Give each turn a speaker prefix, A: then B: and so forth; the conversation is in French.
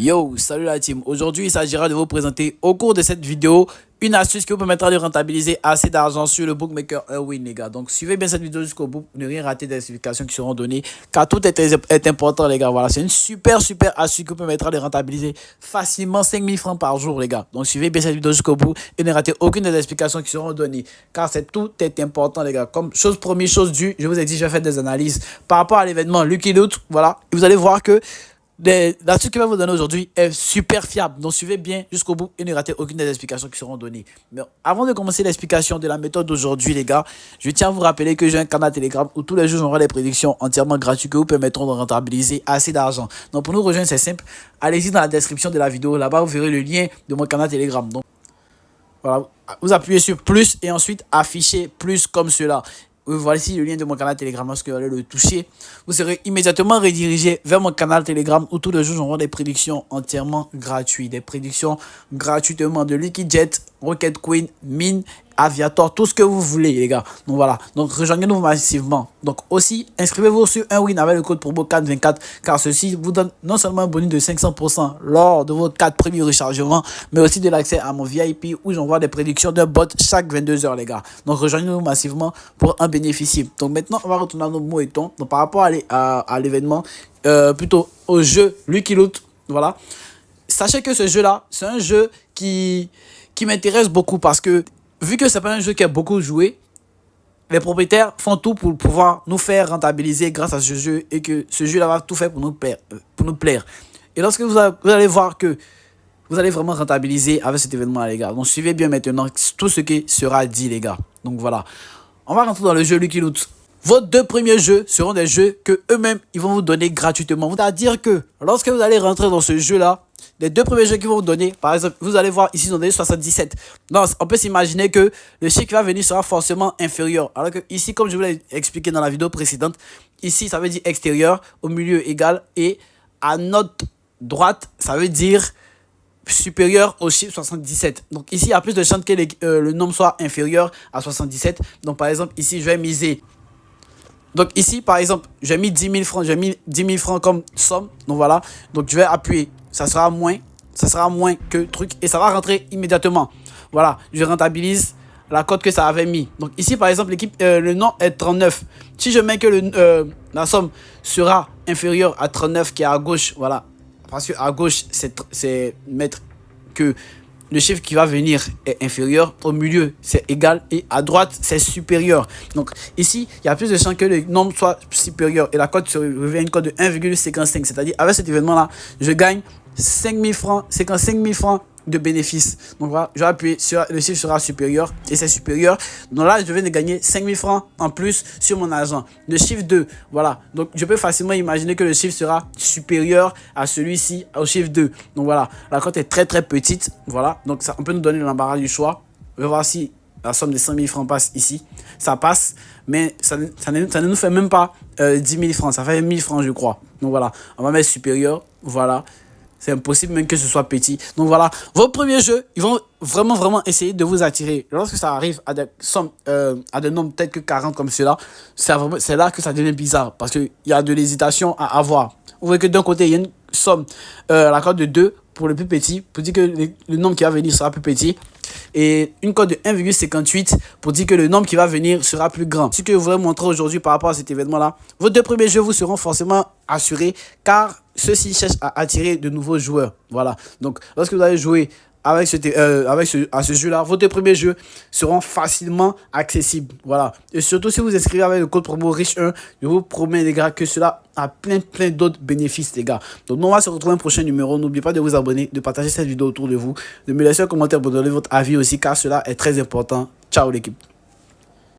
A: Yo, salut la team. Aujourd'hui, il s'agira de vous présenter au cours de cette vidéo une astuce qui vous permettra de rentabiliser assez d'argent sur le bookmaker Erwin, les gars. Donc, suivez bien cette vidéo jusqu'au bout. Ne rien rater des explications qui seront données car tout est important, les gars. Voilà, c'est une super astuce qui vous permettra de rentabiliser facilement 5000 francs par jour, les gars. Donc, suivez bien cette vidéo jusqu'au bout et ne ratez aucune des explications qui seront données car tout est important, les gars. Comme chose promise, chose due, je vous ai dit, je vais faire des analyses par rapport à l'événement Lucky Loot. Voilà, et vous allez voir que l'astuce que je vais vous donner aujourd'hui est super fiable. Donc suivez bien jusqu'au bout et ne ratez aucune des explications qui seront données. Mais avant de commencer l'explication de la méthode d'aujourd'hui, les gars, je tiens à vous rappeler que j'ai un canal Telegram où tous les jours j'aurai des prédictions entièrement gratuites qui vous permettront de rentabiliser assez d'argent. Donc pour nous rejoindre, c'est simple. Allez-y dans la description de la vidéo. Là-bas, vous verrez le lien de mon canal Telegram. Donc voilà, vous appuyez sur plus et ensuite affichez plus comme cela. Voici le lien de mon canal Telegram. Lorsque vous allez le toucher, vous serez immédiatement redirigé vers mon canal Telegram où tous les jours j'aurai des prédictions entièrement gratuites. Des prédictions gratuitement de Liquid Jet, Rocket Queen, Mine, Aviator, tout ce que vous voulez, les gars. Donc voilà, donc rejoignez-nous massivement. Donc aussi, inscrivez-vous sur Erwin avec le code promo 424 car ceci vous donne non seulement un bonus de 500% lors de vos 4 premiers rechargements, mais aussi de l'accès à mon VIP où j'envoie des prédictions d'un bot chaque 22 h, les gars. Donc rejoignez-nous massivement pour en bénéficier. Donc maintenant, on va retourner à nos mots et tons. Donc par rapport à l'événement, plutôt au jeu Lucky Loot, voilà. Sachez que ce jeu-là, c'est un jeu qui m'intéresse beaucoup parce que vu que c'est pas un jeu qui est beaucoup joué, les propriétaires font tout pour pouvoir nous faire rentabiliser grâce à ce jeu et que ce jeu-là va tout faire pour nous plaire. Et lorsque vous allez voir que vous allez vraiment rentabiliser avec cet événement, les gars. Donc suivez bien maintenant tout ce qui sera dit, les gars. Donc voilà, on va rentrer dans le jeu Lucky Loot. Vos 2 premiers jeux seront des jeux que eux-mêmes ils vont vous donner gratuitement. C'est-à-dire que lorsque vous allez rentrer dans ce jeu-là, les 2 premiers jeux qu'ils vont vous donner, par exemple, vous allez voir ici, ils ont donné 77. Donc, on peut s'imaginer que le chiffre qui va venir sera forcément inférieur. Alors que ici, comme je vous l'ai expliqué dans la vidéo précédente, ici, ça veut dire extérieur, au milieu égal, et à notre droite, ça veut dire supérieur au chiffre 77. Donc ici, il y a plus de chances que le nombre soit inférieur à 77. Donc par exemple, ici, je vais miser. Donc ici, par exemple, j'ai mis 10 000 francs. J'ai mis 10 000 francs comme somme. Donc voilà. Donc je vais appuyer. Ça sera moins que truc. Et ça va rentrer immédiatement. Voilà. Je rentabilise la cote que ça avait mis. Donc ici, par exemple, l'équipe, le nom est 39. Si je mets que la somme sera inférieure à 39 qui est à gauche. Voilà. Parce que à gauche, c'est mettre que le chiffre qui va venir est inférieur, au milieu c'est égal et à droite c'est supérieur. Donc ici, il y a plus de chances que le nombre soit supérieur et la cote se revient une cote de 1,55. C'est-à-dire avec cet événement-là, je gagne 5000 francs, 55 000 francs de bénéfices. Donc voilà, je vais appuyer sur le chiffre sera supérieur et c'est supérieur. Donc là, je viens de gagner 5000 francs en plus sur mon argent. Le chiffre 2, voilà. Donc je peux facilement imaginer que le chiffre sera supérieur à celui-ci, au chiffre 2. Donc voilà, la cote est très petite. Voilà, donc ça, on peut nous donner l'embarras du choix. On va voir si la somme de 5000 francs passe ici. Ça passe, mais ça ne nous fait même pas 10 000 francs. Ça fait 1000 francs, je crois. Donc voilà, on va mettre supérieur. Voilà. C'est impossible même que ce soit petit. Donc voilà, vos premiers jeux, ils vont vraiment essayer de vous attirer. Lorsque ça arrive à des sommes, à des nombres peut-être que 40 comme cela, c'est là que ça devient bizarre. Parce qu'il y a de l'hésitation à avoir. Vous voyez que d'un côté, il y a une somme, la cote de 2 pour le plus petit, pour dire que le nombre qui va venir sera plus petit. Et une cote de 1,58 pour dire que le nombre qui va venir sera plus grand. Ce que je voudrais montrer aujourd'hui par rapport à cet événement-là, vos 2 premiers jeux vous seront forcément assurés car ceux-ci cherchent à attirer de nouveaux joueurs. Voilà. Donc, lorsque vous allez jouer à ce jeu-là, vos 2 premiers jeux seront facilement accessibles. Voilà. Et surtout, si vous inscrivez avec le code promo riche1, je vous promets, les gars, que cela a plein d'autres bénéfices, les gars. Donc, nous, on va se retrouver un prochain numéro. N'oubliez pas de vous abonner, de partager cette vidéo autour de vous, de me laisser un commentaire pour donner votre avis aussi, car cela est très important. Ciao, l'équipe.